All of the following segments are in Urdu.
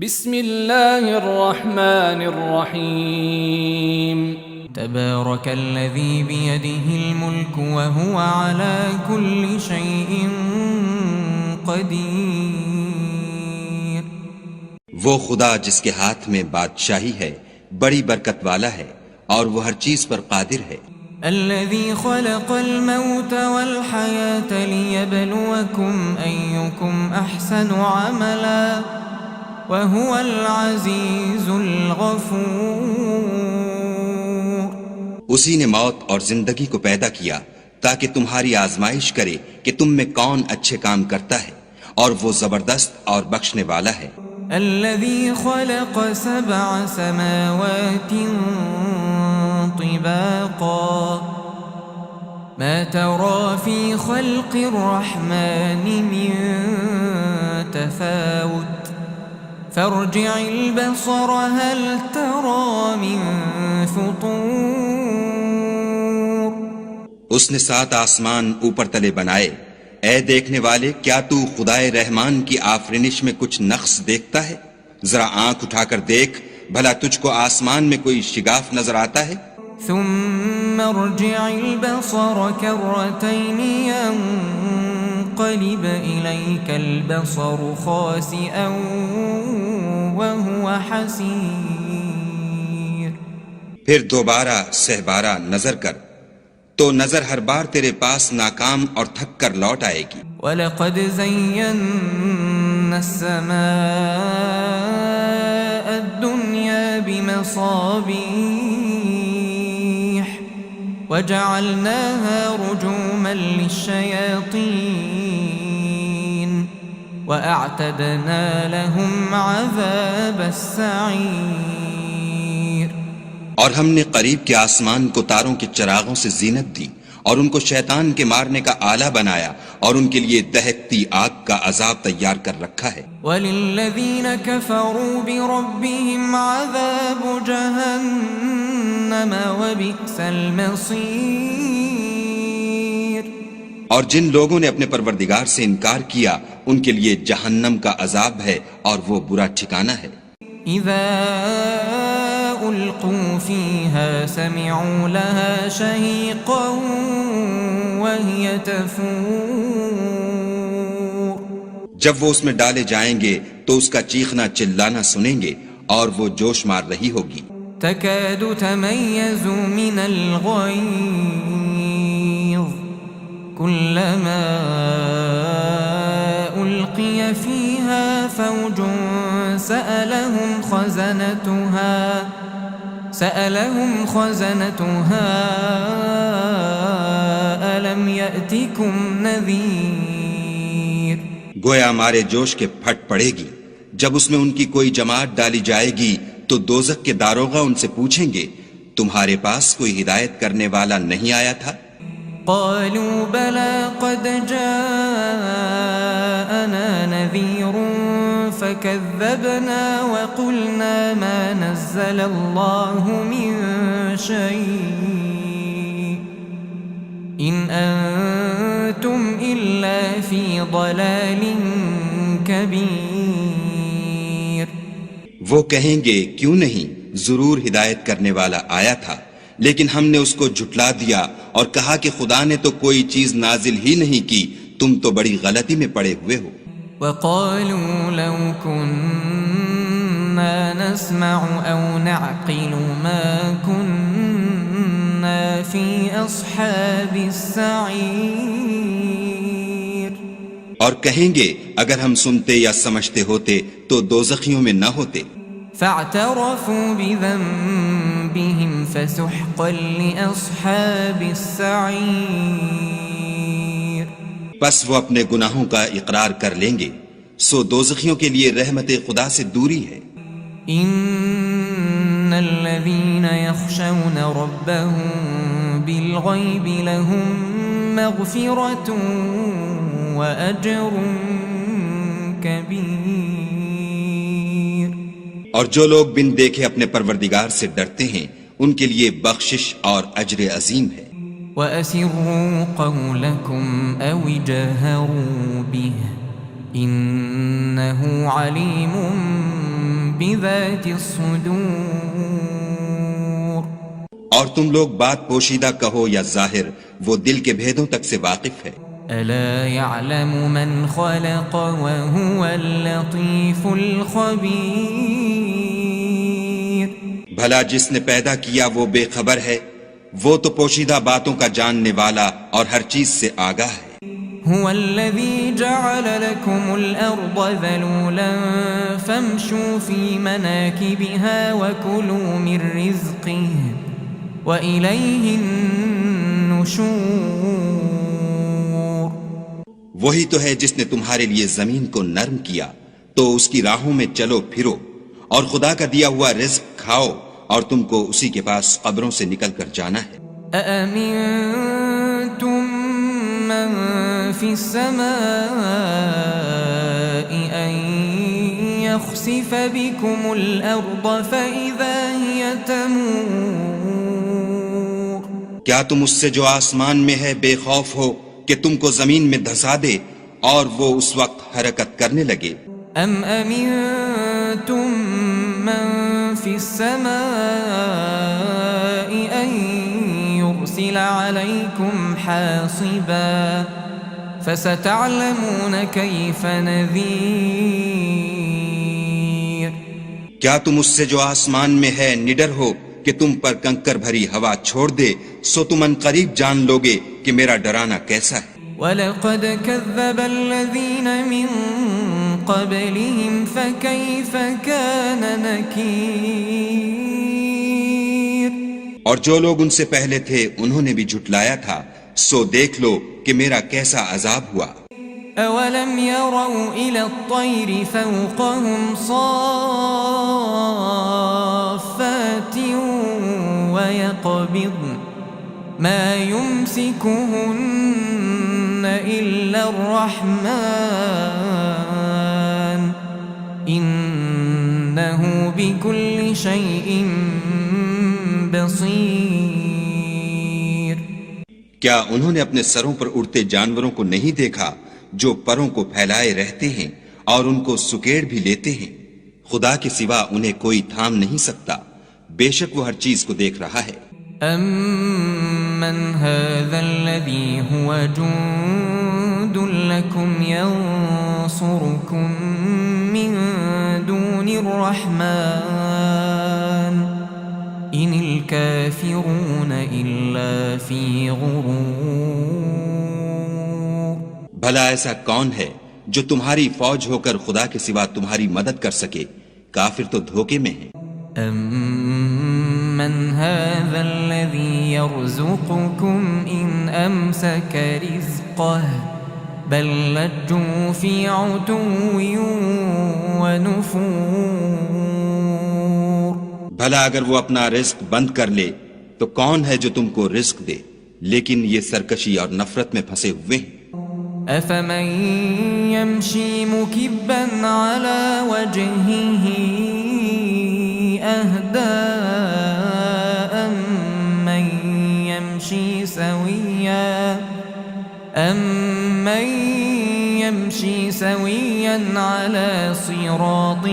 بسم اللہ الرحمن الرحیم تبارك الذي بيده الملك وهو على كل شيء قدير. وہ خدا جس کے ہاتھ میں بادشاہی ہے بڑی برکت والا ہے اور وہ ہر چیز پر قادر ہے. الذي خلق الموت والحياة ليبلوكم أيكم أحسن عملا وهو العزيز الغفور. اسی نے موت اور زندگی کو پیدا کیا تاکہ تمہاری آزمائش کرے کہ تم میں کون اچھے کام کرتا ہے، اور وہ زبردست اور بخشنے والا ہے. الذي خلق 7 سماوات طباقا ما ترى في خلق الرحمن من تفاوت فارجع البصر هل ترى من فطور. اس نے 7 آسمان اوپر تلے بنائے. اے دیکھنے والے، کیا تو خدائے رحمان کی آفرینش میں کچھ نقص دیکھتا ہے؟ ذرا آنکھ اٹھا کر دیکھ، بھلا تجھ کو آسمان میں کوئی شگاف نظر آتا ہے؟ ثم ارجع البصر كرتين ينقلب إليك البصر خاسئا وهو حسير. پھر دوبارہ سہبارہ نظر کر تو نظر ہر بار تیرے پاس ناکام اور تھک کر لوٹ آئے گی. وَلَقَدْ زَيَّنَّا السَّمَاءَ الدُّنْيَا بِمَصَابِيحَ وَجَعَلْنَاهَا رُجُومًا لِلشَّيَاطِينِ وَأَعْتَدْنَا لَهُمْ عَذَابَ السَّعِيرِ. اور ہم نے قریب کے آسمان کو تاروں کے چراغوں سے زینت دی اور ان کو شیطان کے مارنے کا آلہ بنایا اور ان کے لیے دہکتی آگ کا عذاب تیار کر رکھا ہے. وَلِلَّذِينَ كَفَرُوا بِرَبِّهِمْ عَذَابُ جَهَنَّمَ وَبِئْسَ الْمَصِيرُ. اور جن لوگوں نے اپنے پروردگار سے انکار کیا ان کے لیے جہنم کا عذاب ہے اور وہ برا ٹھکانہ ہے. اذا القوا فيها سمعوا لها شهيقا وهي تفور. جب وہ اس میں ڈالے جائیں گے تو اس کا چیخنا چلانا سنیں گے اور وہ جوش مار رہی ہوگی. تكاد تميز من الغيظ كلما ألقي فيها فوج سألهم خزنتها ألم يأتكم نذير. گویا مارے جوش کے پھٹ پڑے گی. جب اس میں ان کی کوئی جماعت ڈالی جائے گی تو دوزخ کے داروغہ ان سے پوچھیں گے تمہارے پاس کوئی ہدایت کرنے والا نہیں آیا تھا؟ قالوا بلى قد جاءنا نذير فكذبنا وقلنا ما نزل الله من شيء إن أنتم إلا في ضلال كبير. وہ کہیں گے کیوں نہیں، ضرور ہدایت کرنے والا آیا تھا، لیکن ہم نے اس کو جھٹلا دیا اور کہا کہ خدا نے تو کوئی چیز نازل ہی نہیں کی، تم تو بڑی غلطی میں پڑے ہوئے ہو. وقالوا لو كنا نسمع أو نعقل ما كنا في أصحاب السعير. اور کہیں گے اگر ہم سنتے یا سمجھتے ہوتے تو دوزخیوں میں نہ ہوتے. فاعترفوا بذنبهم فسحقا لأصحاب السعير. پس وہ اپنے گناہوں کا اقرار کر لیں گے، سو دوزخیوں کے لیے رحمت خدا سے دوری ہے. ان الذين يخشون ربهم بالغيب لهم مغفرة وأجر كبير. اور جو لوگ بن دیکھے اپنے پروردگار سے ڈرتے ہیں ان کے لیے بخشش اور اجر عظیم ہے. وَأَسِرُّوا قَوْلَكُمْ أَوِ جَهَرُوا بِهِ إِنَّهُ عَلِيمٌ بذات الصدور اور تم لوگ بات پوشیدہ کہو یا ظاہر، وہ دل کے بھیدوں تک سے واقف ہے۔ ألا يعلم من خلق وهو اللطيف الخبير بھلا جس نے پیدا کیا وہ بے خبر ہے، وہ تو پوشیدہ باتوں کا جاننے والا اور ہر چیز سے آگاہ ہے۔ هو الذي جعل لكم الأرض ذلولا فامشوا في مناكبها وكلوا من رزقه وإليه النشور وہی تو ہے جس نے تمہارے لیے زمین کو نرم کیا، تو اس کی راہوں میں چلو پھرو اور خدا کا دیا ہوا رزق کھاؤ، اور تم کو اسی کے پاس قبروں سے نکل کر جانا ہے۔ أأمنتم من في السماء أن يخسف بكم الأرض فإذا هي تمور کیا تم اس سے جو آسمان میں ہے بے خوف ہو کہ تم کو زمین میں دھسا دے اور وہ اس وقت حرکت کرنے لگے؟ أم أمنتم من في السماء أن يرسل عليكم حاصبا فستعلمون كيف نذير کیا تم اس سے جو آسمان میں ہے نڈر ہو کہ تم پر کنکر بھری ہوا چھوڑ دے، سو تم ان قریب جان لوگے کہ میرا ڈرانا کیسا ہے۔ وَلَقَدْ كَذَّبَ الَّذِينَ مِن قَبْلِهِمْ فَكَيْفَ كَانَ نَكِيرٌ اور جو لوگ ان سے پہلے تھے انہوں نے بھی جھٹلایا تھا، سو دیکھ لو کہ میرا کیسا عذاب ہوا۔ أَوَلَمْ يَرَوْا إِلَى الطَّيْرِ فَوْقَهُمْ صَافَّاتٍ وَيَقْبِضْنَ مَا يُمْسِكُهُنَّ إِلَّا الرَّحْمَنُ إِنَّهُ بِكُلِّ شَيْءٍ بَصِيرٌ کیا انہوں نے اپنے سروں پر اڑتے جانوروں کو نہیں دیکھا جو پروں کو پھیلائے رہتے ہیں اور ان کو سکیڑ بھی لیتے ہیں؟ خدا کے سوا انہیں کوئی تھام نہیں سکتا، بے شک وہ ہر چیز کو دیکھ رہا ہے۔ أَمَّنْ هَذَا الَّذِي هُوَ جُندٌ لَكُمْ يَنصُرُكُم مِّن دُونِ الرَّحْمَنِ إِنِ الْكَافِرُونَ إِلَّا فِي غُرُورٍ بھلا ایسا کون ہے جو تمہاری فوج ہو کر خدا کے سوا تمہاری مدد کر سکے؟ کافر تو دھوکے میں ہیں۔ أَمَّنْ هَذَا الَّذِي يَرْزُقُكُمْ إِنْ أَمْسَكَ رِزْقَهُ بَلْ لَجُّوا فِي عُتُوٍّ وَنُفُورٍ بھلا اگر وہ اپنا رزق بند کر لے تو کون ہے جو تم کو رزق دے؟ لیکن یہ سرکشی اور نفرت میں پھنسے ہوئے ہیں۔ أَفَمَن يَمْشِي مُكِبًّا عَلَى وَجْهِهِ أَهْدَىٰ أَمَّن يَمْشِي سَوِيًّا عَلَى صِرَاطٍ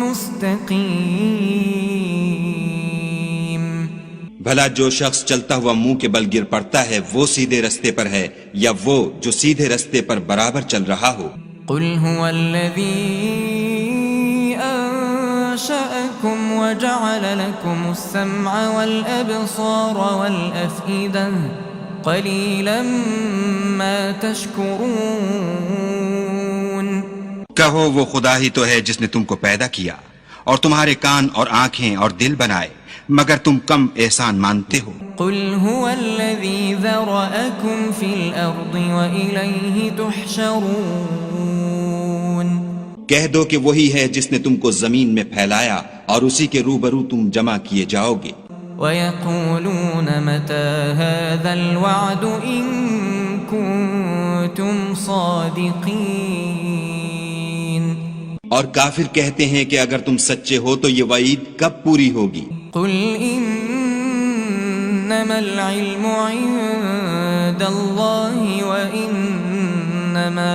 مُسْتَقِيمٍ بھلا جو شخص چلتا ہوا منہ کے بل گر پڑتا ہے وہ سیدھے رستے پر ہے یا وہ جو سیدھے رستے پر برابر چل رہا ہو؟ قُلْ هُوَ الَّذِي أَنشَأَكُمْ وَجَعَلَ لَكُمُ السَّمْعَ وَالْأَبْصَارَ وَالْأَفْئِدَةَ قَلِيلًا مَا تَشْكُرُونَ کہو وہ خدا ہی تو ہے جس نے تم کو پیدا کیا اور تمہارے کان اور آنکھیں اور دل بنائے، مگر تم کم احسان مانتے ہو۔ قُلْ هُوَ الَّذِي ذَرَأَكُمْ فِي الْأَرْضِ وَإِلَيْهِ تُحْشَرُونَ کہہ دو کہ وہی ہے جس نے تم کو زمین میں پھیلایا اور اسی کے روبرو تم جمع کیے جاؤ گے۔ وَيَقُولُونَ مَتَى هَذَا الْوَعْدُ إِن كُنتُمْ صَادِقِينَ اور کافر کہتے ہیں کہ اگر تم سچے ہو تو یہ وعید کب پوری ہوگی؟ قُلْ إِنَّمَا الْعِلْمُ عِندَ اللَّهِ وَإِنَّمَا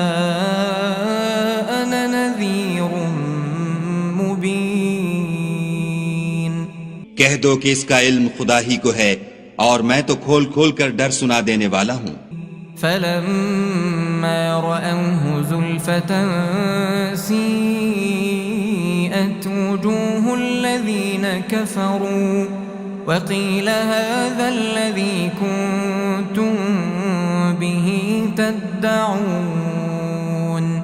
أَنَا نَذِيرٌ مُبِينٌ کہہ دو کہ اس کا علم خدا ہی کو ہے اور میں تو کھول کھول کر ڈر سنا دینے والا ہوں۔ فلما رأوه زلفة سيئت وجوه الذين كفروا وقيل هذا الذي كنتم به تدعون۔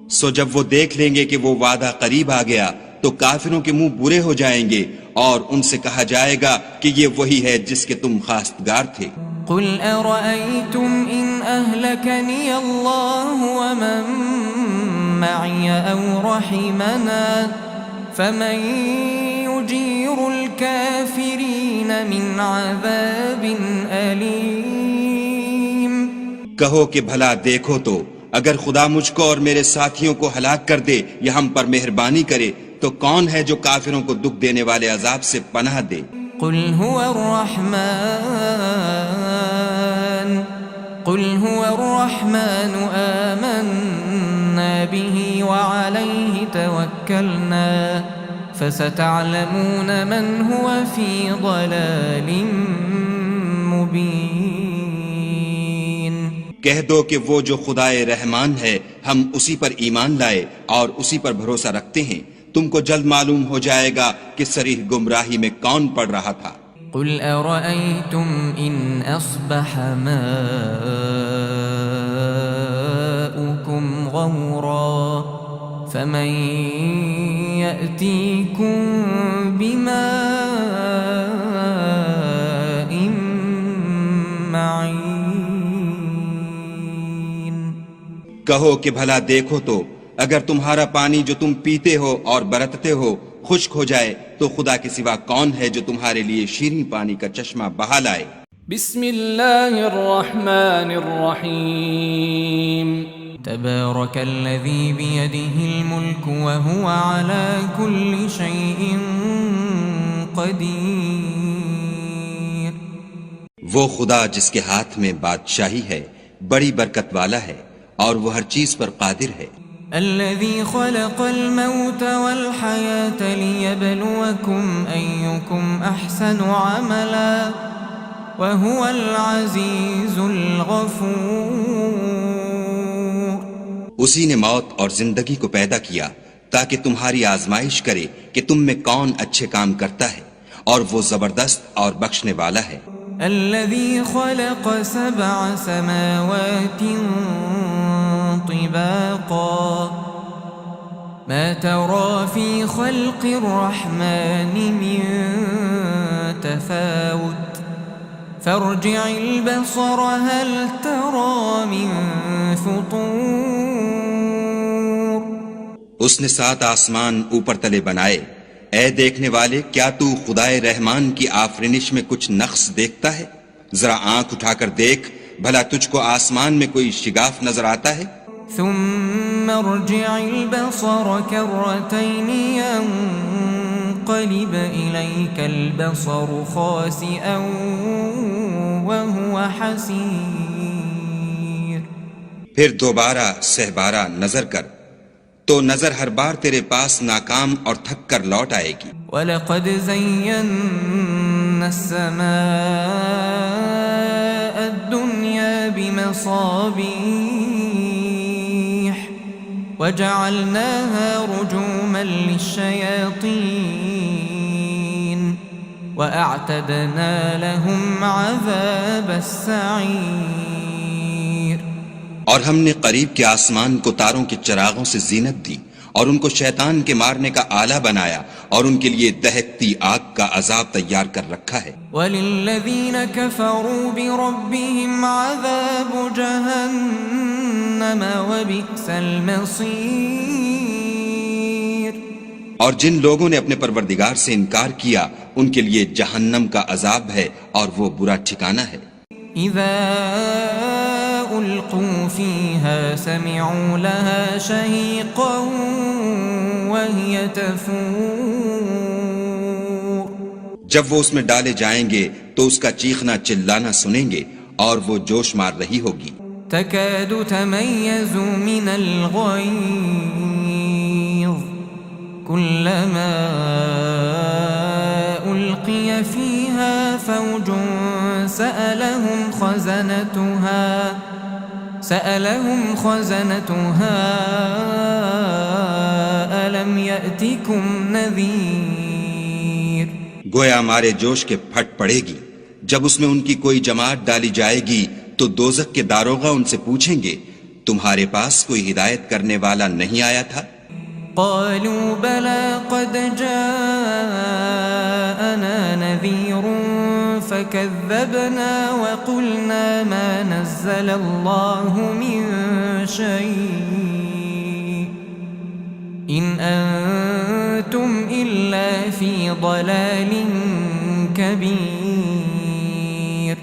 سو جب وہ دیکھ لیں گے کہ وہ وعدہ قریب آ گیا تو کافروں کے منہ برے ہو جائیں گے اور ان سے کہا جائے گا کہ یہ وہی ہے جس کے تم خواستگار تھے۔ قل أرأيتم إن أهلكني الله ومن معي أو رحمنا فمن يجير الكافرين من عذاب أليم۔ کہو کہ بھلا دیکھو تو اگر خدا مجھ کو اور میرے ساتھیوں کو ہلاک کر دے یا ہم پر مہربانی کرے تو کون ہے جو کافروں کو دکھ دینے والے عذاب سے پناہ دے؟ قل هو الرحمن آمنا به وعليه توكلنا فستعلمون من هو في ضلال مبين۔ کہہ دو کہ وہ جو خدائے رحمان ہے ہم اسی پر ایمان لائے اور اسی پر بھروسہ رکھتے ہیں، تم کو جلد معلوم ہو جائے گا کہ صریح گمراہی میں کون پڑ رہا تھا۔ قل أرأيتم إن أصبح ماؤكم غورا فمن يأتيكم بماء معين۔ کہو کہ بھلا دیکھو تو اگر تمہارا پانی جو تم پیتے ہو اور برتتے ہو خشک ہو جائے تو خدا کے سوا کون ہے جو تمہارے لیے شیریں پانی کا چشمہ بہا لائے؟ بسم اللہ الرحمن الرحیم۔ تبارك الذي بيده الملك وهو على كل شيء قدير۔ وہ خدا جس کے ہاتھ میں بادشاہی ہے بڑی برکت والا ہے اور وہ ہر چیز پر قادر ہے۔ الذي خلق الموت والحياة ليبلوكم أيكم أحسن عملا وهو العزيز الغفور۔ اسی نے موت اور زندگی کو پیدا کیا تاکہ تمہاری آزمائش کرے کہ تم میں کون اچھے کام کرتا ہے اور وہ زبردست اور بخشنے والا ہے۔ الذي خلق 7 سماوات طباقا ما ترى في خلق الرحمن من تفاوت فارجع البصر هل ترى من فطور۔ اس نے 7 آسمان اوپر تلے بنائے، اے دیکھنے والے کیا تو خدائے رحمان کی آفرینش میں کچھ نقص دیکھتا ہے؟ ذرا آنکھ اٹھا کر دیکھ بھلا تجھ کو آسمان میں کوئی شگاف نظر آتا ہے؟ ثم ارجع البصر كرتين ينقلب إليك البصر خاسئا وهو حسير۔ پھر دوبارہ سہبارہ نظر کر تو نظر ہر بار تیرے پاس ناکام اور تھک کر لوٹ آئے گی۔ وَلَقَدْ زَيَّنَّا السَّمَاءَ الدُّنْيَا بِمَصَابِيحَ وَجَعَلْنَاهَا رُجُومًا لِلشَّيَاطِينِ وَأَعْتَدْنَا لَهُمْ عَذَابَ السَّعِيرِ۔ اور ہم نے قریب کے آسمان کو تاروں کے چراغوں سے زینت دی اور ان کو شیطان کے مارنے کا آلہ بنایا اور ان کے لیے دہکتی آگ کا عذاب تیار کر رکھا ہے۔ وَلِلَّذِينَ كَفَرُوا بِرَبِّهِمْ عَذَابُ جَهَنَّمَ وَبِئْسَ الْمَصِيرُ۔ اور جن لوگوں نے اپنے پروردگار سے انکار کیا ان کے لیے جہنم کا عذاب ہے اور وہ برا ٹھکانہ ہے۔ اذا القوا فيها سمعوا لها شهيقا وهي تفور۔ جب وہ اس میں ڈالے جائیں گے تو اس کا چیخنا چلانا سنیں گے اور وہ جوش مار رہی ہوگی۔ تكاد تميز من الغيظ كلما ألقي سألهم خزنتها ألم يأتكم نذير. گویا مارے جوش کے پھٹ پڑے گی جب اس میں ان کی کوئی جماعت ڈالی جائے گی تو دوزخ کے داروغہ ان سے پوچھیں گے تمہارے پاس کوئی ہدایت کرنے والا نہیں آیا تھا؟ قالوا بلى قد جاءنا نذير فكذبنا وقلنا ما نزل الله من شيء إن أنتم إلا في ضلال كبير.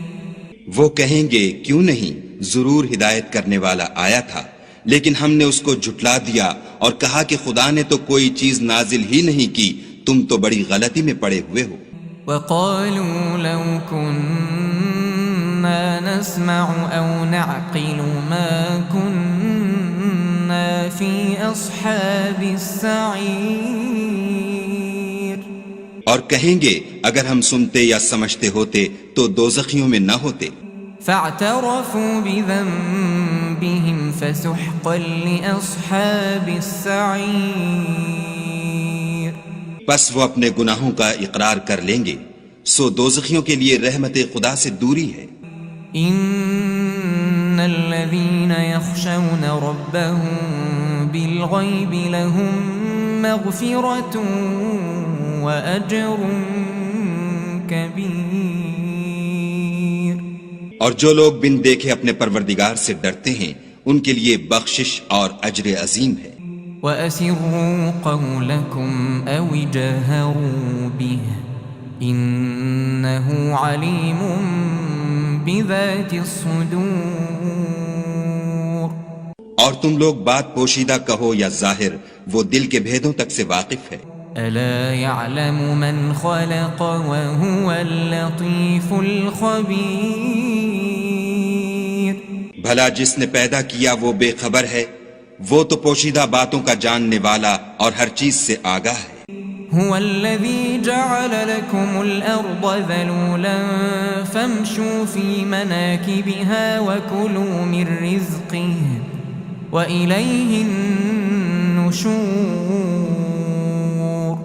وہ کہیں گے کیوں نہیں، ضرور ہدایت کرنے والا آیا تھا، لیکن ہم نے اس کو جھٹلا دیا اور کہا کہ خدا نے تو کوئی چیز نازل ہی نہیں کی، تم تو بڑی غلطی میں پڑے ہوئے ہو. وقالوا لو كنا نسمع أو نعقل ما كنا في أصحاب السعير. اور کہیں گے اگر ہم سنتے یا سمجھتے ہوتے تو دوزخیوں میں نہ ہوتے. فاعترفوا بذنبهم فسحقا لأصحاب السعير. پس وہ اپنے گناہوں کا اقرار کر لیں گے، سو دوزخیوں کے لیے رحمت خدا سے دوری ہے. ان الذين يخشون ربهم بالغيب لهم مغفرة وأجر كبير. اور جو لوگ بن دیکھے اپنے پروردگار سے ڈرتے ہیں ان کے لیے بخشش اور اجر عظیم ہے. وَأَسِرُّوا قَوْلَكُمْ أَوِ جَهَرُوا بِهِ إِنَّهُ عَلِيمٌ بِذَاتِ الصُّدُورِ. اور تم لوگ بات پوشیدہ کہو یا ظاہر، وہ دل کے بھیدوں تک سے واقف ہے. أَلَا يَعْلَمُ مَنْ خَلَقَ وَهُوَ اللَّطِيفُ الْخَبِيرُ. بھلا جس نے پیدا کیا وہ بے خبر ہے، وہ تو پوشیدہ باتوں کا جاننے والا اور ہر چیز سے آگاہ ہے. هو الذي جعل لكم الأرض ذلولا فامشوا في مناكبها وكلوا من رزقه وإليه النشور.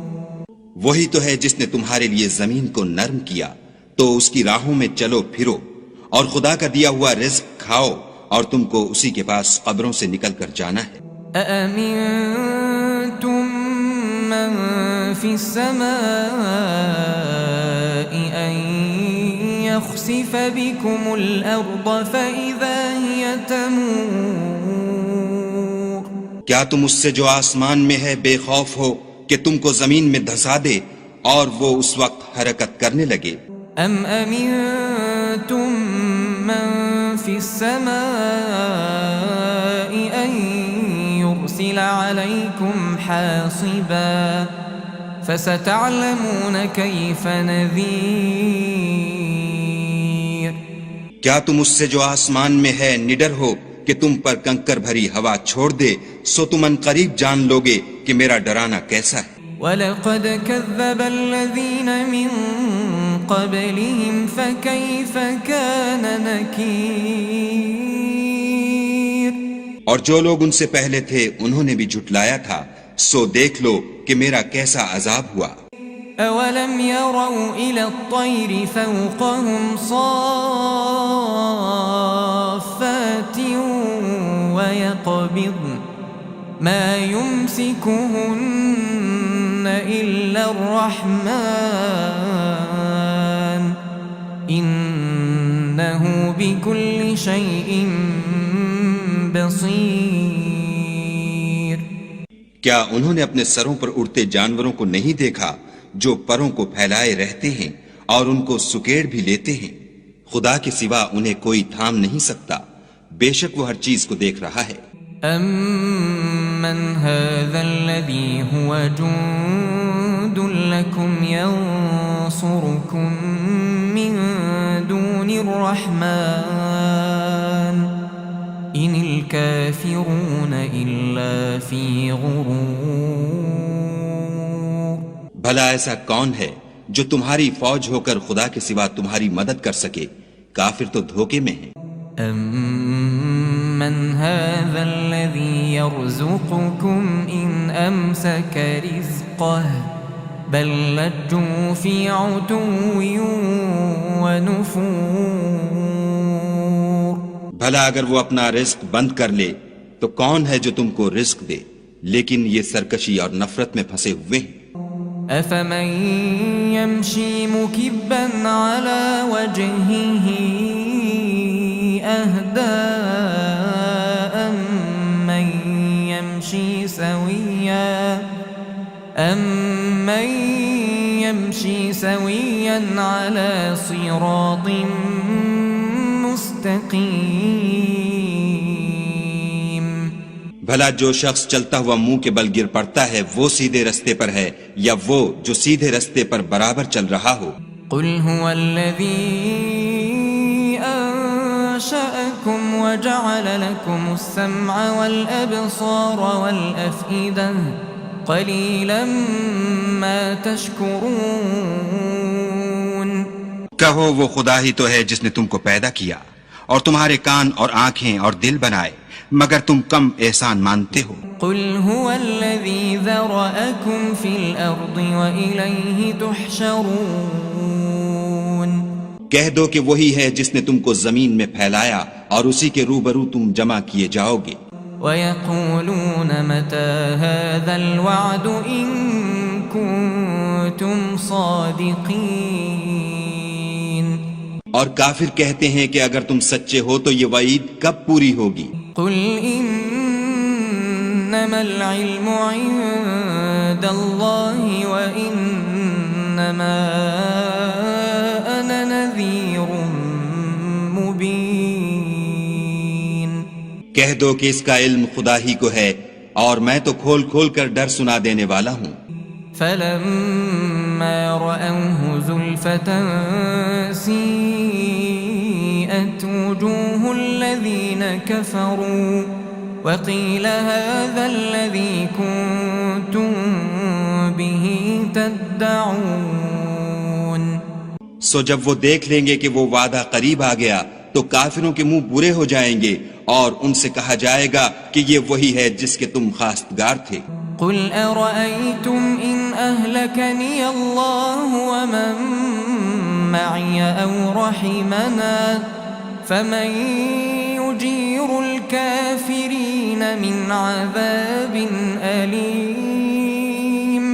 وہی تو ہے جس نے تمہارے لیے زمین کو نرم کیا تو اس کی راہوں میں چلو پھرو اور خدا کا دیا ہوا رزق کھاؤ اور تم کو اسی کے پاس قبروں سے نکل کر جانا ہے. أأمنتم من في السماء أن يخسف بكم الأرض فإذا هي تمور. کیا تم اس سے جو آسمان میں ہے بے خوف ہو کہ تم کو زمین میں دھسا دے اور وہ اس وقت حرکت کرنے لگے؟ أم أمنتم من في السماء أن يرسل عليكم حاصبا فستعلمون كيف نذير. کیا تم اس سے جو آسمان میں ہے نڈر ہو کہ تم پر کنکر بھری ہوا چھوڑ دے، سو تم ان قریب جان لوگے کہ میرا ڈرانا کیسا ہے. وَلَقَدْ كَذَّبَ الَّذِينَ مِن قَبْلِهِمْ فَكَيْفَ كَانَ نَكِيرٌ. اور جو لوگ ان سے پہلے تھے انہوں نے بھی جھٹلایا تھا، سو دیکھ لو کہ میرا کیسا عذاب ہوا. أَوَلَمْ يَرَوْا إِلَى الطَّيْرِ فَوْقَهُمْ صَافَّاتٍ وَيَقْبِضْنَ مَا يُمْسِكُهُنَّ إِلَّا الرَّحْمَنُ إِنَّهُ بِكُلِّ شَيْءٍ بَصِيرٌ. کیا انہوں نے اپنے سروں پر اڑتے جانوروں کو نہیں دیکھا جو پروں کو پھیلائے رہتے ہیں اور ان کو سکیڑ بھی لیتے ہیں؟ خدا کے سوا انہیں کوئی تھام نہیں سکتا، بے شک وہ ہر چیز کو دیکھ رہا ہے. أَمَّنْ هَذَا الَّذِي هُوَ جُندٌ لَكُمْ يَنصُرُكُم مِّن دُونِ الرَّحْمَنِ إِنِ الْكَافِرُونَ إِلَّا فِي غُرُورٍ. بھلا ایسا کون ہے جو تمہاری فوج ہو کر خدا کے سوا تمہاری مدد کر سکے؟ کافر تو دھوکے میں ہیں۔ أَمَّنْ هَذَا الَّذِي يَرْزُقُكُمْ إِنْ أَمْسَكَ رِزْقَهُ بَلْ لَجُّوا فِي عُتُوٍّ وَنُفُورٍ۔ بھلا اگر وہ اپنا رزق بند کر لے تو کون ہے جو تم کو رزق دے، لیکن یہ سرکشی اور نفرت میں پھنسے ہوئے ہیں۔ أَفَمَنْ يَمْشِي مُكِبًّا عَلَى وَجْهِهِ أَهْدَىٰ أَمَّنْ يَمْشِي سَوِيًّا عَلَى صِرَاطٍ مُسْتَقِيمٍ۔ بھلا جو شخص چلتا ہوا منہ کے بل گر پڑتا ہے وہ سیدھے رستے پر ہے یا وہ جو سیدھے رستے پر برابر چل رہا ہو؟ قل هو الذي أنشأكم وجعل لكم السمع والأبصار والأفئدة قليلا ما تشكرون۔ کہو وہ خدا ہی تو ہے جس نے تم کو پیدا کیا اور تمہارے کان اور آنکھیں اور دل بنائے، مگر تم کم احسان مانتے ہو۔ قل هو الذي ذرأكم في الأرض وإليه تحشرون۔ کہہ دو کہ وہی ہے جس نے تم کو زمین میں پھیلایا اور اسی کے روبرو تم جمع کیے جاؤ گے۔ وَيَقُولُونَ مَتَى هَذَا الْوَعْدُ إِن كُنتُمْ صَادِقِينَ۔ اور کافر کہتے ہیں کہ اگر تم سچے ہو تو یہ وعید کب پوری ہوگی؟ قُلْ إِنَّمَا الْعِلْمُ عِندَ اللَّهِ وَإِنَّمَا أَنَا نَذِيرٌ مُبِينٌ۔ کہہ دو کہ اس کا علم خدا ہی کو ہے اور میں تو کھول کھول کر ڈر سنا دینے والا ہوں۔ فَلَمَّا رَأَوْهُ زُلْفَةً سِيئَتْ وُجُوهُ الَّذِينَ كَفَرُوا وَقِيلَ هَذَا الَّذِي كُنتُم بِهِ تَدَّعُونَ۔ سو جب وہ دیکھ لیں گے کہ وہ وعدہ قریب آ گیا تو کافروں کے منہ برے ہو جائیں گے اور ان سے کہا جائے گا کہ یہ وہی ہے جس کے تم خواستگار تھے۔ قُلْ أَرَأَيْتُمْ إِنْ أَهْلَكَنِيَ اللَّهُ وَمَن مَّعِيَ أَوْ رَحِمَنَا فَمَن يُجِيرُ الْكَافِرِينَ مِنْ عَذَابٍ أَلِيمٍ۔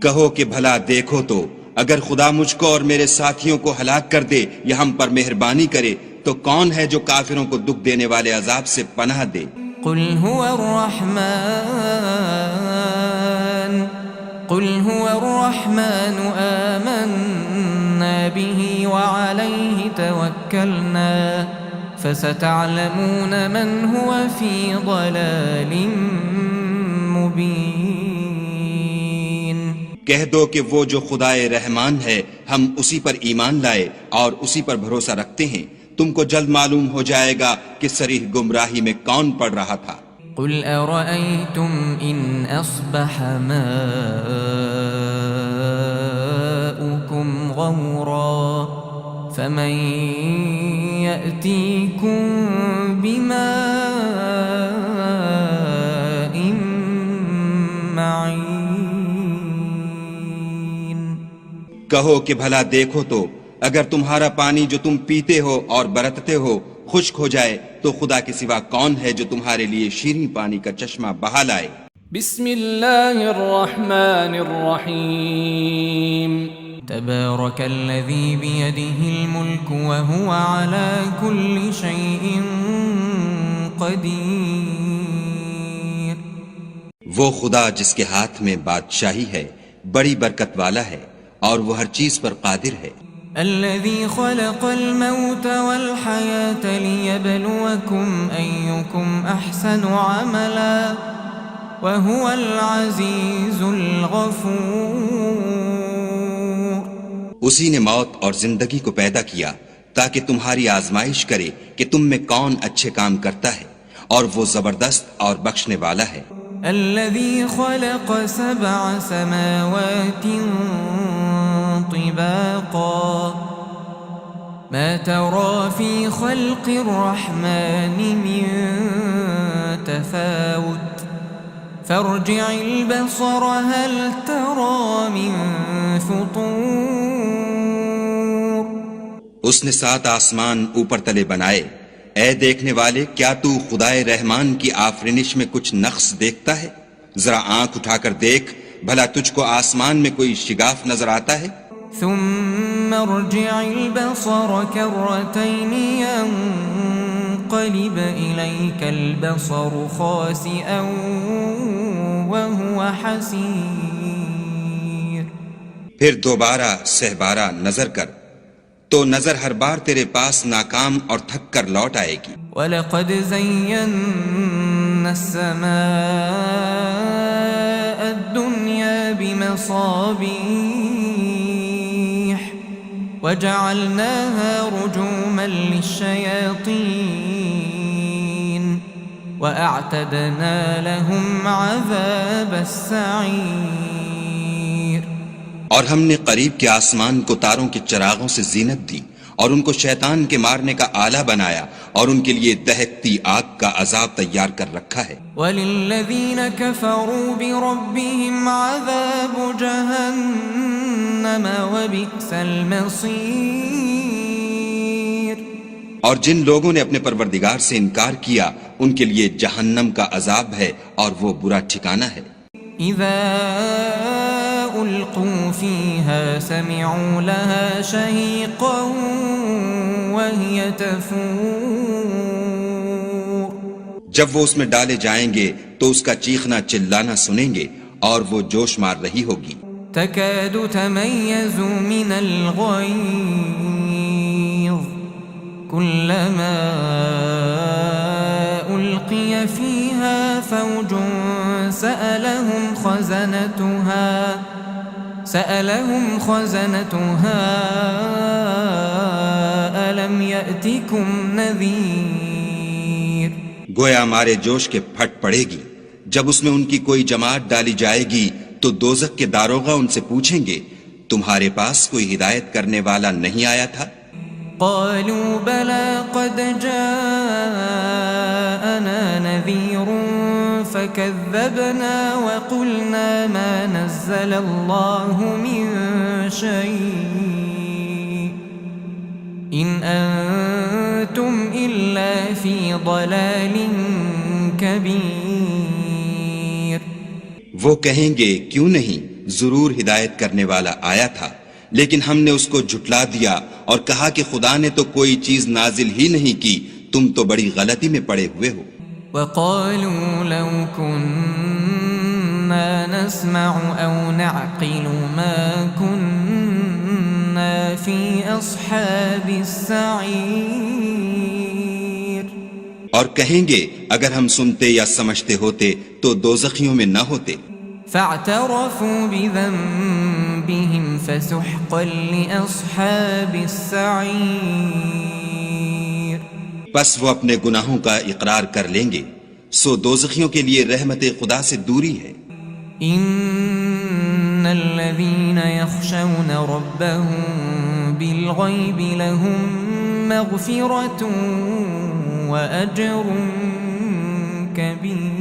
کہو کہ بھلا دیکھو تو اگر خدا مجھ کو اور میرے ساتھیوں کو ہلاک کر دے یا ہم پر مہربانی کرے تو کون ہے جو کافروں کو دکھ دینے والے عذاب سے پناہ دے؟ قل هو الرحمن آمنا به وعليه توكلنا فستعلمون من هو في ضلال مبين۔ کہہ دو کہ وہ جو خدائے رحمان ہے ہم اسی پر ایمان لائے اور اسی پر بھروسہ رکھتے ہیں، تم کو جلد معلوم ہو جائے گا کہ صریح گمراہی میں کون پڑ رہا تھا۔ قل أرأيتم إن أصبح ماؤكم غورا فمن يأتيكم بماء معين۔ کہو کہ بھلا دیکھو تو اگر تمہارا پانی جو تم پیتے ہو اور برتتے ہو خشک ہو جائے تو خدا کے سوا کون ہے جو تمہارے لیے شیریں پانی کا چشمہ بہا لائے؟ بسم اللہ الرحمن الرحیم۔ تبارك الذي بيده الملك وهو على كل شيء قدير۔ وہ خدا جس کے ہاتھ میں بادشاہی ہے بڑی برکت والا ہے اور وہ ہر چیز پر قادر ہے۔ الذي خلق الموت والحياة ليبلوكم أيكم أحسن عملا وهو العزيز الغفور۔ اسی نے موت اور زندگی کو پیدا کیا تاکہ تمہاری آزمائش کرے کہ تم میں کون اچھے کام کرتا ہے، اور وہ زبردست اور بخشنے والا ہے۔ الذي خلق 7 سماوات طباقا ما ترى في خلق الرحمن من تفاوت فارجع البصر هل ترى من فطور. اس نے 7 آسمان اوپر تلے بنائے. اے دیکھنے والے کیا تو خدائے رحمان کی آفرینش میں کچھ نقص دیکھتا ہے؟ ذرا آنکھ اٹھا کر دیکھ بھلا تجھ کو آسمان میں کوئی شگاف نظر آتا ہے؟ ثم ارجع البصر كرتين ينقلب إليك البصر خاسئا وهو حسير. پھر دوبارہ سہبارہ نظر کر تو نظر ہر بار تیرے پاس ناکام اور تھک کر لوٹ آئے گی. وَلَقَدْ زَيَّنَّا السَّمَاءَ الدُّنْيَا بِمَصَابِيحَ وَجَعَلْنَاهَا رُجُومًا لِلشَّيَاطِينِ وَأَعْتَدْنَا لَهُمْ عَذَابَ السَّعِيرِ. اور ہم نے قریب کے آسمان کو تاروں کے چراغوں سے زینت دی اور ان کو شیطان کے مارنے کا آلہ بنایا اور ان کے لیے دہکتی آگ کا عذاب تیار کر رکھا ہے. وَلِلَّذِينَ كَفَرُوا بِرَبِّهِمْ عَذَابُ جَهَنَّمَ وَبِئْسَ الْمَصِيرُ. اور جن لوگوں نے اپنے پروردگار سے انکار کیا ان کے لیے جہنم کا عذاب ہے اور وہ برا ٹھکانہ ہے. اذا القوا فيها سمعوا لها شهيقا وهي تفور. جب وہ اس میں ڈالے جائیں گے تو اس کا چیخنا چلانا سنیں گے اور وہ جوش مار رہی ہوگی. تكاد تميز من الغيظ كلما ألقي فيها فوج سألهم خزنتها ألم يأتكم نذير. گویا مارے جوش کے پھٹ پڑے گی. جب اس میں ان کی کوئی جماعت ڈالی جائے گی تو دوزخ کے داروغہ ان سے پوچھیں گے تمہارے پاس کوئی ہدایت کرنے والا نہیں آیا تھا؟ قالوا بلى قد جاءنا نذير فكذبنا وقلنا ما نزل الله من شيء إن أنتم إلا في ضلال كبير. وہ کہیں گے کیوں نہیں ضرور ہدایت کرنے والا آیا تھا لیکن ہم نے اس کو جھٹلا دیا اور کہا کہ خدا نے تو کوئی چیز نازل ہی نہیں کی تم تو بڑی غلطی میں پڑے ہوئے ہو. وقالوا لو كنا نسمع أو نعقل ما كنا في أصحاب السعير. اور کہیں گے اگر ہم سنتے یا سمجھتے ہوتے تو دوزخیوں میں نہ ہوتے. فاعترفوا بذنبهم فسحقا لأصحاب السعير. پس وہ اپنے گناہوں کا اقرار کر لیں گے سو دوزخیوں کے لیے رحمت خدا سے دوری ہے. ان الذين يخشون ربهم بالغيب لهم مغفرة وأجر كبير.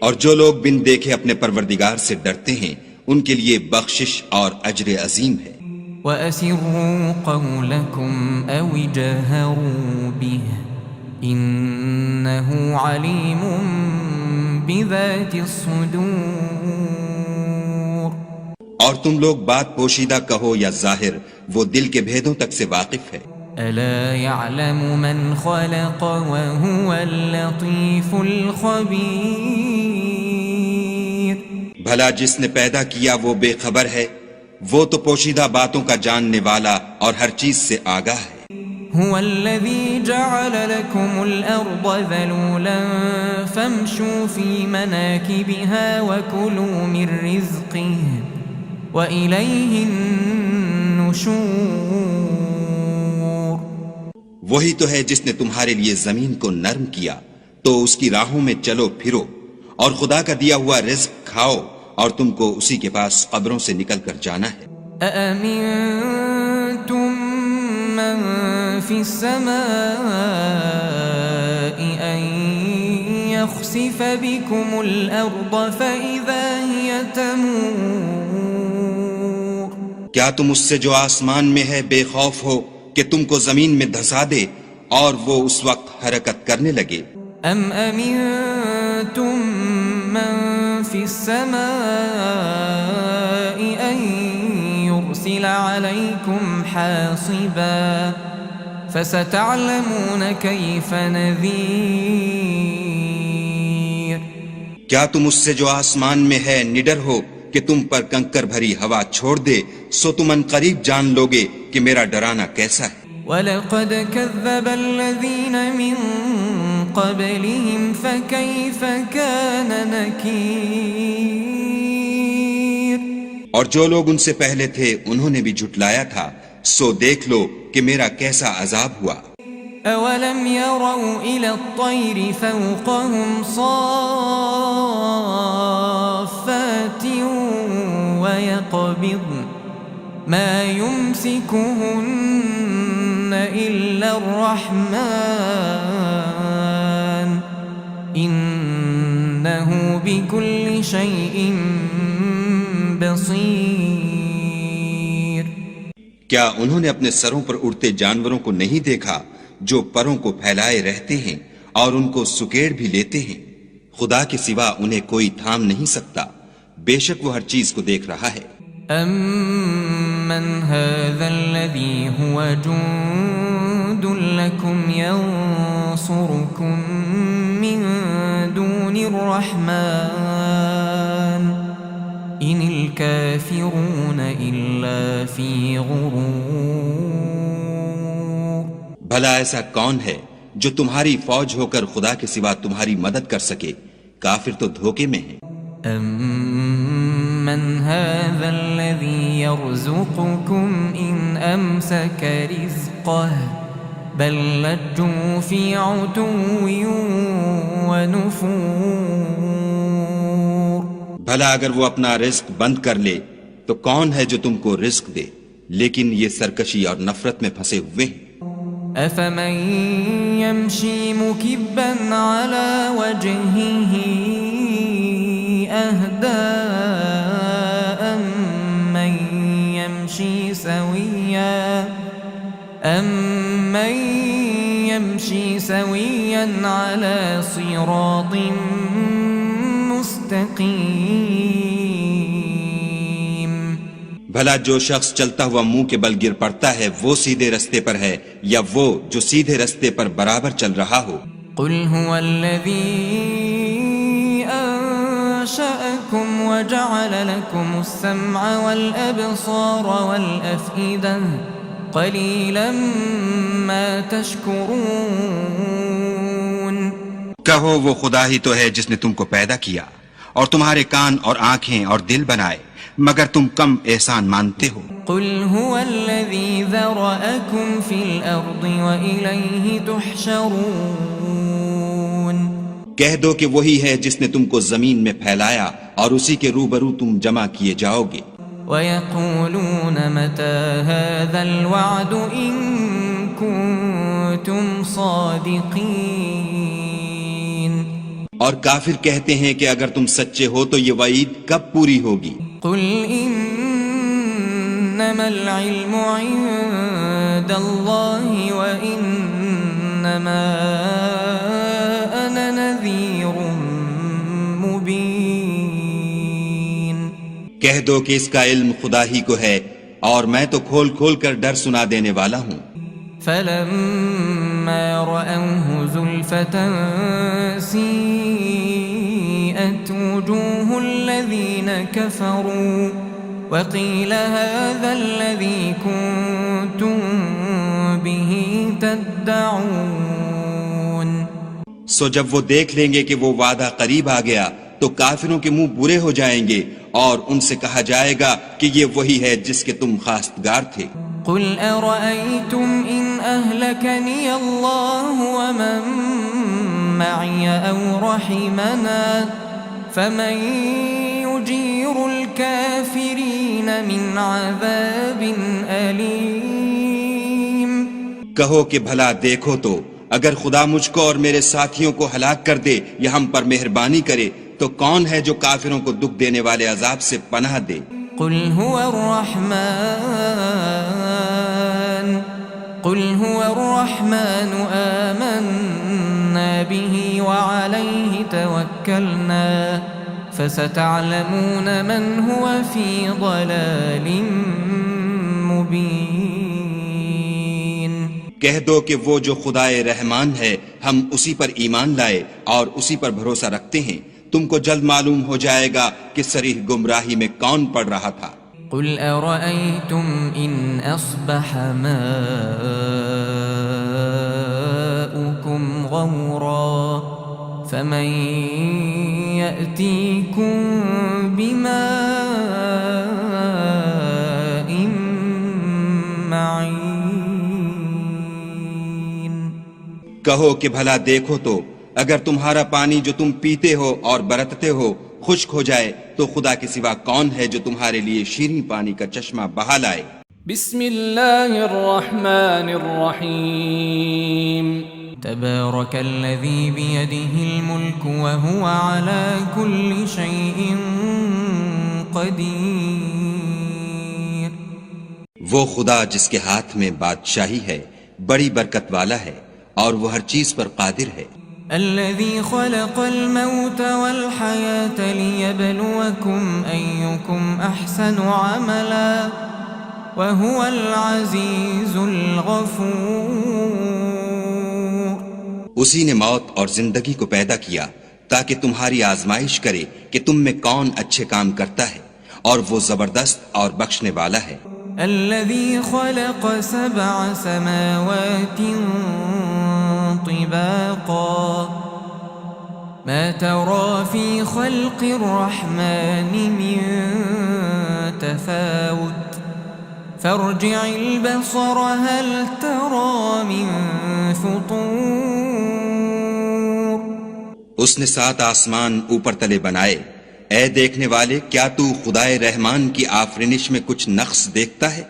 اور جو لوگ بن دیکھے اپنے پروردگار سے ڈرتے ہیں ان کے لیے بخشش اور اجر عظیم ہے. وَأَسِرُّوا قَوْلَكُمْ أَوِ جَهَرُوا بِهِ إِنَّهُ عَلِيمٌ بِذَاتِ الصُّدُورِ. اور تم لوگ بات پوشیدہ کہو یا ظاہر وہ دل کے بھیدوں تک سے واقف ہے. أَلَا يَعْلَمُ مَنْ خَلَقَ وَهُوَ اللَّطِيفُ الْخَبِيرُ. بھلا جس نے پیدا کیا وہ بے خبر ہے وہ تو پوشیدہ باتوں کا جاننے والا اور ہر چیز سے آگاہ ہے. هو الذي جعل لكم الأرض ذلولا فامشوا في مناكبها وكلوا من رزقه وإليه النشور. وہی تو ہے جس نے تمہارے لیے زمین کو نرم کیا تو اس کی راہوں میں چلو پھرو اور خدا کا دیا ہوا رزق کھاؤ اور تم کو اسی کے پاس قبروں سے نکل کر جانا ہے. أأمنتم من في السماء أن يخسف بكم الأرض فإذا هي تمور کیا تم اس سے جو آسمان میں ہے بے خوف ہو کہ تم کو زمین میں دھسا دے اور وہ اس وقت حرکت کرنے لگے؟ أم أمنتم من في السماء أن يرسل عليكم حاصبا فستعلمون كيف نذير کیا تم اس سے جو آسمان میں ہے نڈر ہو کہ تم پر کنکر بھری ہوا چھوڑ دے، سو تم ان قریب جان لوگے کہ میرا ڈرانا کیسا ہے۔ وَلَقَدْ كَذَّبَ الَّذِينَ مِن قَبْلِهِمْ فَكَيْفَ كَانَ نَكِيرٌ اور جو لوگ ان سے پہلے تھے انہوں نے بھی جھٹلایا تھا، سو دیکھ لو کہ میرا کیسا عذاب ہوا۔ أَوَلَمْ يَرَوْا إِلَى الطَّيْرِ فَوْقَهُمْ صَافَّاتٍ وَيَقْبِضْنَ مَا يُمْسِكُهُنَّ إِلَّا الرَّحْمَنُ إِنَّهُ بِكُلِّ شَيْءٍ بَصِيرٌ کیا انہوں نے اپنے سروں پر اڑتے جانوروں کو نہیں دیکھا جو پروں کو پھیلائے رہتے ہیں اور ان کو سکیڑ بھی لیتے ہیں؟ خدا کے سوا انہیں کوئی تھام نہیں سکتا، بے شک وہ ہر چیز کو دیکھ رہا ہے۔ أَمَّنْ هَذَا الَّذِي هُوَ جُندٌ لَكُمْ يَنصُرُكُم مِّن دُونِ الرَّحْمَنِ إِنِ الْكَافِرُونَ إِلَّا فِي غُرُورٍ بھلا ایسا کون ہے جو تمہاری فوج ہو کر خدا کے سوا تمہاری مدد کر سکے؟ کافر تو دھوکے میں ہیں۔ أَمَّنْ هَذَا الَّذِي يَرْزُقُكُمْ إِنْ أَمْسَكَ رِزْقَهُ بَلْ لَجُّوا فِي عُتُوٍّ وَنُفُورٍ بھلا اگر وہ اپنا رزق بند کر لے تو کون ہے جو تم کو رزق دے؟ لیکن یہ سرکشی اور نفرت میں پھنسے ہوئے ہیں۔ أَفَمَن يَمْشِي مُكِبًّا عَلَى وَجْهِهِ أَهْدَىٰ أَمَّن يَمْشِي سَوِيًّا عَلَى صِرَاطٍ مُسْتَقِيمٍ بھلا جو شخص چلتا ہوا منہ کے بل گر پڑتا ہے وہ سیدھے رستے پر ہے یا وہ جو سیدھے رستے پر برابر چل رہا ہو؟ قُلْ هُوَ الَّذِي أَنشَأَكُمْ وَجَعَلَ لَكُمُ السَّمْعَ وَالْأَبْصَارَ وَالْأَفْئِدَةَ قَلِيلًا مَا تَشْكُرُونَ کہو وہ خدا ہی تو ہے جس نے تم کو پیدا کیا اور تمہارے کان اور آنکھیں اور دل بنائے، مگر تم کم احسان مانتے ہو۔ قُلْ هُوَ الَّذِي ذَرَأَكُمْ فِي الْأَرْضِ وَإِلَيْهِ تُحْشَرُونَ کہہ دو کہ وہی ہے جس نے تم کو زمین میں پھیلایا اور اسی کے روبرو تم جمع کیے جاؤ گے۔ وَيَقُولُونَ مَتَى هَذَا الْوَعْدُ إِن كُنتُمْ صَادِقِينَ اور کافر کہتے ہیں کہ اگر تم سچے ہو تو یہ وعید کب پوری ہوگی؟ قُلْ إِنَّمَا الْعِلْمُ عِندَ اللَّهِ وَإِنَّمَا أَنَا نَذِيرٌ مُبِينٌ کہہ دو کہ اس کا علم خدا ہی کو ہے اور میں تو کھول کھول کر ڈر سنا دینے والا ہوں۔ فَلَمَّا رَأَوْهُ زُلْفَةً سِيئَتْ وُجُوهُ الَّذِينَ كَفَرُوا وَقِيلَ هَذَا الَّذِي كُنتُم بِهِ تَدَّعُونَ سو جب وہ دیکھ لیں گے کہ وہ وعدہ قریب آ گیا تو کافروں کے منہ برے ہو جائیں گے اور ان سے کہا جائے گا کہ یہ وہی ہے جس کے تم خواستگار تھے۔ قُلْ أَرَأَيْتُمْ إِنْ أَهْلَكَنِيَ اللَّهُ وَمَن مَّعِيَ أَوْ رَحِمَنَا فَمَن يُجِيرُ الْكَافِرِينَ مِنْ عَذَابٍ أَلِيمٍ کہو کہ بھلا دیکھو تو اگر خدا مجھ کو اور میرے ساتھیوں کو ہلاک کر دے یا ہم پر مہربانی کرے تو کون ہے جو کافروں کو دکھ دینے والے عذاب سے پناہ دے؟ قل هو الرحمن آمنا به وعليه توكلنا فستعلمون من هو في ضلال مبين کہہ دو کہ وہ جو خدائے رحمان ہے ہم اسی پر ایمان لائے اور اسی پر بھروسہ رکھتے ہیں، تم کو جلد معلوم ہو جائے گا کہ صریح گمراہی میں کون پڑ رہا تھا۔ قل أرأيتم إن أصبح ماؤكم غورا فمن يأتيكم بماء معين کہو کہ بھلا دیکھو تو اگر تمہارا پانی جو تم پیتے ہو اور برتتے ہو خشک ہو جائے تو خدا کے سوا کون ہے جو تمہارے لیے شیریں پانی کا چشمہ بہا لائے؟ بسم اللہ الرحمن الرحیم تبارك الذي بيده الملك وهو على كل شيء قدير وہ خدا جس کے ہاتھ میں بادشاہی ہے بڑی برکت والا ہے اور وہ ہر چیز پر قادر ہے۔ الذي خلق الموت والحياة ليبلوكم أيكم أحسن عملا وهو العزيز الغفور اسی نے موت اور زندگی کو پیدا کیا تاکہ تمہاری آزمائش کرے کہ تم میں کون اچھے کام کرتا ہے، اور وہ زبردست اور بخشنے والا ہے۔ الذي خلق 7 سماوات طباقا ما ترى في خلق الرحمن من تفاوت فارجع البصر هل ترى من فطور اس نے 7 آسمان اوپر تلے بنائے، اے دیکھنے والے کیا تو خدائے رحمان کی آفرینش میں کچھ نقص دیکھتا ہے؟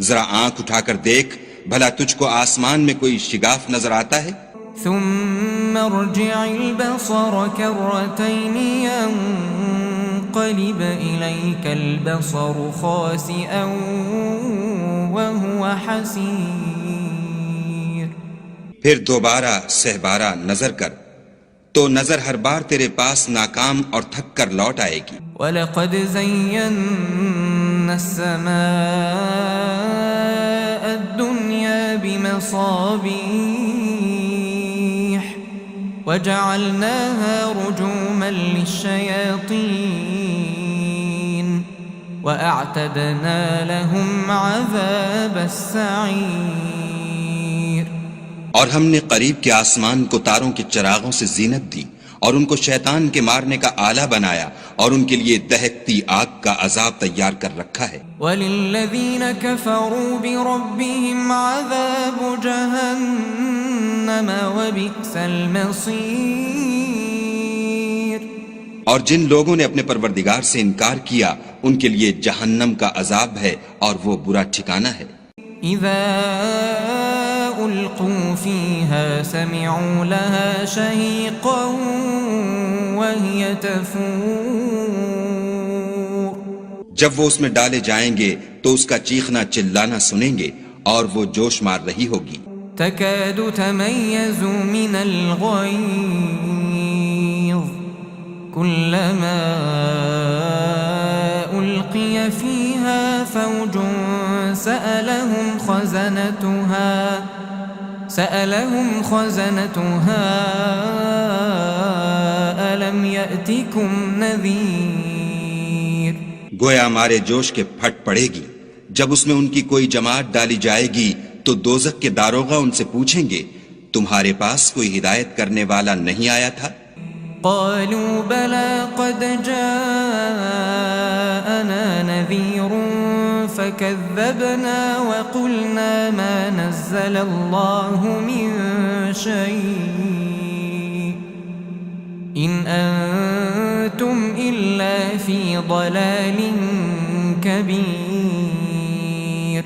ذرا آنکھ اٹھا کر دیکھ بھلا تجھ کو آسمان میں کوئی شگاف نظر آتا ہے؟ ثم ارجع البصر كرتين ينقلب إليك البصر خاسئا وهو حسير پھر دوبارہ سہبارہ نظر کر تو نظر ہر بار تیرے پاس ناکام اور تھک کر لوٹ آئے گی۔ وَلَقَدْ زَيَّنَّا السَّمَاءَ الدُّنْيَا بِمَصَابِيحَ وَجَعَلْنَاهَا رُجُومًا لِلشَّيَاطِينِ وَأَعْتَدْنَا لَهُمْ عَذَابَ السَّعِيرِ اور ہم نے قریب کے آسمان کو تاروں کے چراغوں سے زینت دی اور ان کو شیطان کے مارنے کا آلہ بنایا اور ان کے لیے دہکتی آگ کا عذاب تیار کر رکھا ہے۔ وَلِلَّذِينَ كَفَرُوا بِرَبِّهِمْ عَذَابُ جَهَنَّمَ وَبِئْسَ الْمَصِيرُ اور جن لوگوں نے اپنے پروردگار سے انکار کیا ان کے لیے جہنم کا عذاب ہے اور وہ برا ٹھکانہ ہے۔ اذا القوا فيها سمعوا لها شهيقا وهي تفور جب وہ اس میں ڈالے جائیں گے تو اس کا چیخنا چلانا سنیں گے اور وہ جوش مار رہی ہوگی۔ تكاد تميز من الغيظ كلما ألقي فيها فوج سألهم خزنتها ألم يأتكم نذير گویا مارے جوش کے پھٹ پڑے گی جب اس میں ان کی کوئی جماعت ڈالی جائے گی تو دوزخ کے داروغہ ان سے پوچھیں گے تمہارے پاس کوئی ہدایت کرنے والا نہیں آیا تھا؟ قالوا بلى قد جاءنا نذير فكذبنا وقلنا ما نزل الله من شيء إن أنتم إلا في ضلال كبير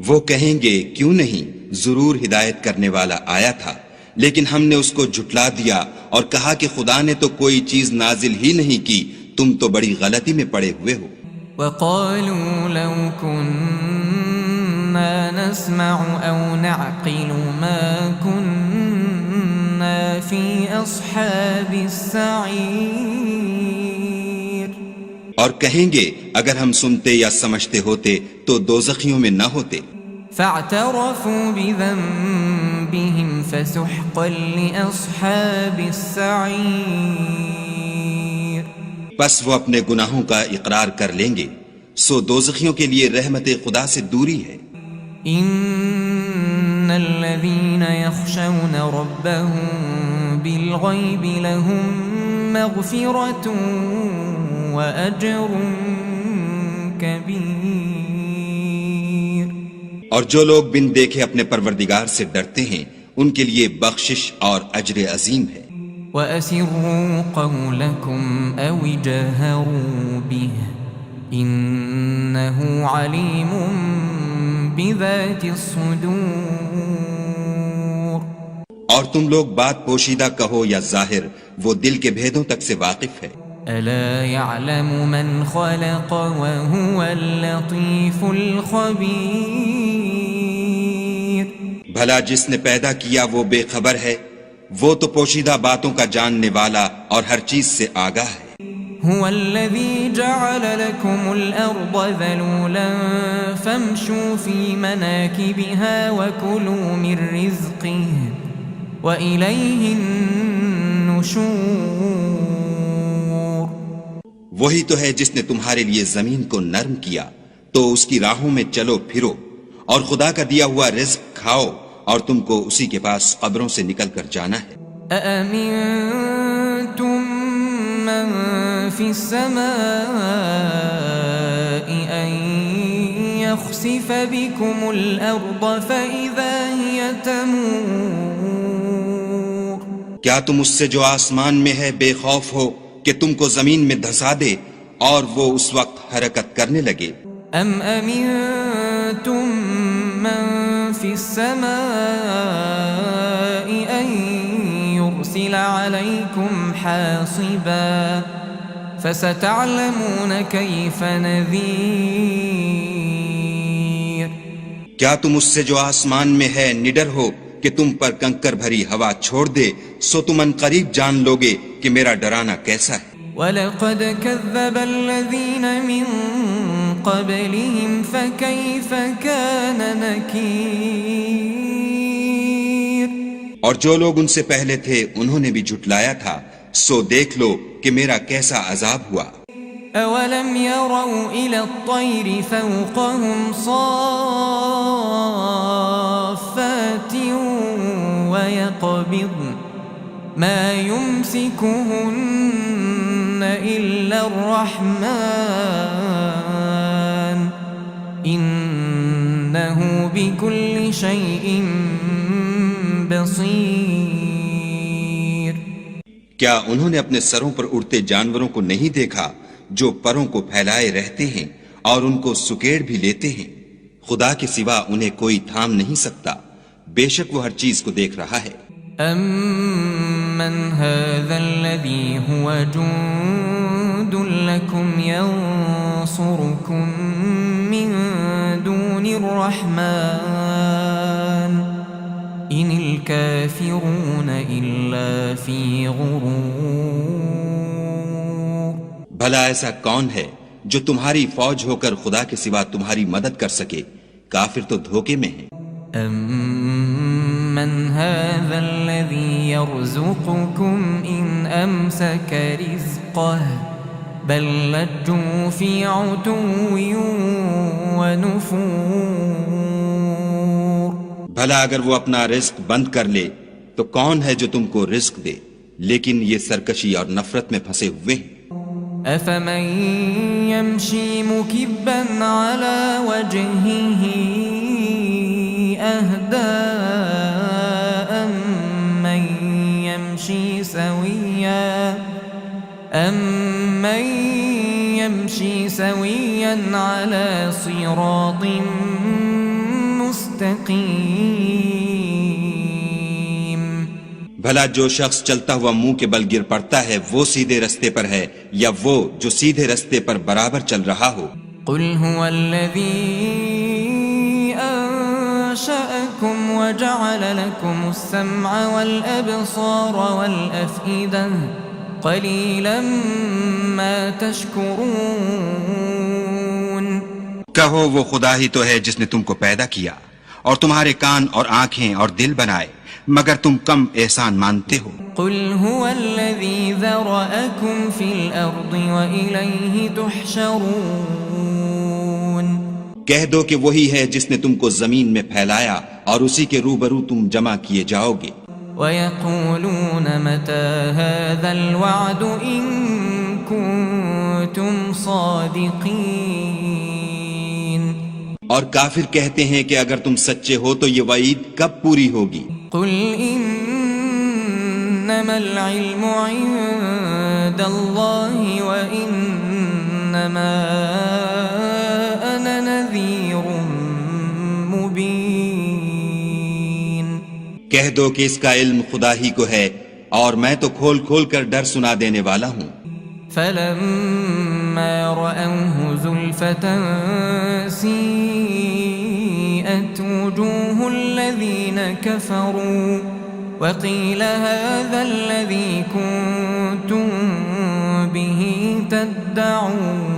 وہ کہیں گے کیوں نہیں ضرور ہدایت کرنے والا آیا تھا، لیکن ہم نے اس کو جھٹلا دیا اور کہا کہ خدا نے تو کوئی چیز نازل ہی نہیں کی، تم تو بڑی غلطی میں پڑے ہوئے ہو۔ وقالوا لو كنا نسمع أو نعقل ما كنا في أصحاب السعير، اور کہیں گے اگر ہم سنتے یا سمجھتے ہوتے تو دوزخیوں میں نہ ہوتے۔ فاعترفوا بذنبهم فسحقا لأصحاب السعير، پس وہ اپنے گناہوں کا اقرار کر لیں گے، سو دوزخیوں کے لیے رحمت خدا سے دوری ہے۔ ان الذين يخشون ربهم بالغيب لهم مغفرة وأجر كبير، اور جو لوگ بن دیکھے اپنے پروردگار سے ڈرتے ہیں ان کے لیے بخشش اور اجر عظیم ہے۔ وأسروا قولكم أو اجهروا به إنه عليم بذات الصدور، اور تم لوگ بات پوشیدہ کہو یا ظاہر، وہ دل کے بھیدوں تک سے واقف ہے۔ ألا يعلم من خلق وهو اللطيف الخبير، بھلا جس نے پیدا کیا وہ بے خبر ہے، وہ تو پوشیدہ باتوں کا جاننے والا اور ہر چیز سے آگاہ ہے۔ هو الذي جعل لكم الأرض ذلولا فامشوا في مناكبها وكلوا من رزقه وإليه النشور، وہی تو ہے جس نے تمہارے لیے زمین کو نرم کیا تو اس کی راہوں میں چلو پھرو، اور خدا کا دیا ہوا رزق کھاؤ، اور تم کو اسی کے پاس قبروں سے نکل کر جانا ہے۔ أأمنتم من في السماء أن يخسف بكم الأرض فإذا هي تمور، کیا تم اس سے جو آسمان میں ہے بے خوف ہو کہ تم کو زمین میں دھسا دے اور وہ اس وقت حرکت کرنے لگے؟ أم أمنتم من في السماء أن يرسل عليكم حاصبا فستعلمون كيف نذير، کیا تم اس سے جو آسمان میں ہے نڈر ہو کہ تم پر کنکر بھری ہوا چھوڑ دے، سو تم ان قریب جان لوگے کہ میرا ڈرانا کیسا ہے۔ وَلَقَدْ كَذَّبَ الَّذِينَ مِن قَبْلِهِمْ فَكَيْفَ كَانَ نَكِيرٌ، اور جو لوگ ان سے پہلے تھے انہوں نے بھی جھٹلایا تھا، سو دیکھ لو کہ میرا کیسا عذاب ہوا۔ أَوَلَمْ يَرَوْا إِلَى الطَّيْرِ فَوْقَهُمْ صَافَّاتٍ وَيَقْبِضْنَ مَا يُمْسِكُهُنَّ إِلَّا الرَّحْمَنُ إِنَّهُ بِكُلِّ شَيْءٍ بَصِيرٌ، کیا انہوں نے اپنے سروں پر اڑتے جانوروں کو نہیں دیکھا جو پروں کو پھیلائے رہتے ہیں اور ان کو سکیڑ بھی لیتے ہیں؟ خدا کے سوا انہیں کوئی تھام نہیں سکتا، بے شک وہ ہر چیز کو دیکھ رہا ہے۔ أَمَّنْ هَذَا الَّذِي هُوَ جُندٌ لَكُمْ يَنصُرُكُم مِّن دُونِ الرَّحْمَنِ إِنِ الْكَافِرُونَ إِلَّا فِي غُرُورٍ، بھلا ایسا کون ہے جو تمہاری فوج ہو کر خدا کے سوا تمہاری مدد کر سکے؟ کافر تو دھوکے میں ہیں۔ أَمَّنْ هَذَا الَّذِي يَرْزُقُكُمْ إِنْ أَمْسَكَ رِزْقَهُ بَلْ لَجُّوا فِي عُتُوٍّ وَنُفُورٍ، بھلا اگر وہ اپنا رزق بند کر لے تو کون ہے جو تم کو رزق دے، لیکن یہ سرکشی اور نفرت میں پھنسے ہوئے ہیں۔ أَفَمَن يَمْشِي مُكِبًّا عَلَى وَجْهِهِ أَهْدَىٰ أَمَّن يَمْشِي سَوِيًّا عَلَى صِرَاطٍ مستقيم بھلا جو شخص چلتا ہوا منہ کے بل گر پڑتا ہے وہ سیدھے رستے پر ہے یا وہ جو سیدھے رستے پر برابر چل رہا ہو؟ قل هو الذي أنشأكم وجعل لكم السمع والأبصار والأفئدة قليلا ما تشكرون کہو وہ خدا ہی تو ہے جس نے تم کو پیدا کیا اور تمہارے کان اور آنکھیں اور دل بنائے، مگر تم کم احسان مانتے ہو۔ قل هو الذي ذرأكم في الأرض وإليه تحشرون کہہ دو کہ وہی ہے جس نے تم کو زمین میں پھیلایا اور اسی کے روبرو تم جمع کیے جاؤ گے۔ وَيَقُولُونَ مَتَى هَذَا الْوَعْدُ إِن كُنتُمْ صَادِقِينَ اور کافر کہتے ہیں کہ اگر تم سچے ہو تو یہ وعید کب پوری ہوگی؟ قُلْ إِنَّمَا الْعِلْمُ عِندَ اللَّهِ وَإِنَّمَا أَنَا نَذِيرٌ مُبِينٌ کہہ دو کہ اس کا علم خدا ہی کو ہے اور میں تو کھول کھول کر ڈر سنا دینے والا ہوں۔ فَلَمَّا رَأَوْهُ زُلْفَةً سِيئَتْ وُجُوهُ الَّذِينَ كَفَرُوا وَقِيلَ هَذَا الَّذِي كُنتُم بِهِ تَدَّعُونَ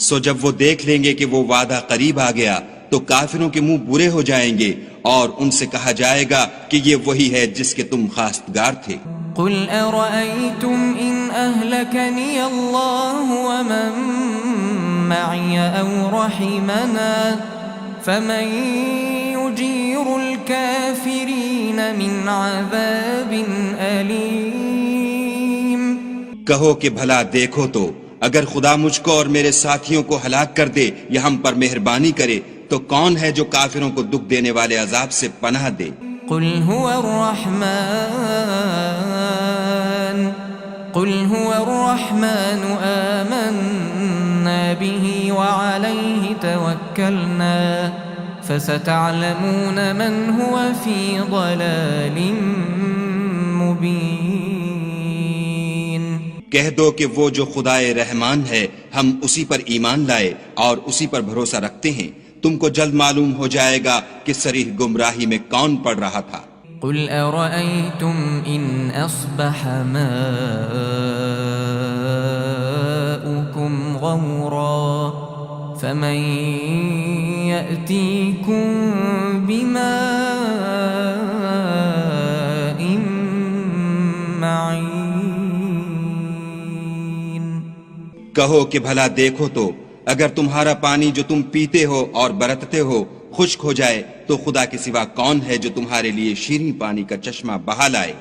سو جب وہ دیکھ لیں گے کہ وہ وعدہ قریب آ گیا تو کافروں کے منہ برے ہو جائیں گے اور ان سے کہا جائے گا کہ یہ وہی ہے جس کے تم خواستگار تھے۔ قُلْ أَرَأَيْتُمْ إِنْ أَهْلَكَنِيَ اللَّهُ وَمَن مَّعِيَ أَوْ رَحِمَنَا فَمَن يُجِيرُ الْكَافِرِينَ مِنْ عَذَابٍ أَلِيمٍ کہو کہ بھلا دیکھو تو اگر خدا مجھ کو اور میرے ساتھیوں کو ہلاک کر دے یا ہم پر مہربانی کرے تو کون ہے جو کافروں کو دکھ دینے والے عذاب سے پناہ دے؟ قل هو الرحمن آمنا به وعليه توكلنا فستعلمون من هو في ضلال مبين کہہ دو کہ وہ جو خدائے رحمان ہے ہم اسی پر ایمان لائے اور اسی پر بھروسہ رکھتے ہیں، تم کو جلد معلوم ہو جائے گا کہ صریح گمراہی میں کون پڑ رہا تھا۔ قل أرأيتم إن أصبح ماؤكم غورا فمن يأتيكم بماء معين کہو کہ بھلا دیکھو تو اگر تمہارا پانی جو تم پیتے ہو اور برتتے ہو خشک ہو جائے تو خدا کے سوا کون ہے جو تمہارے لیے شیریں پانی کا چشمہ بہا لائے؟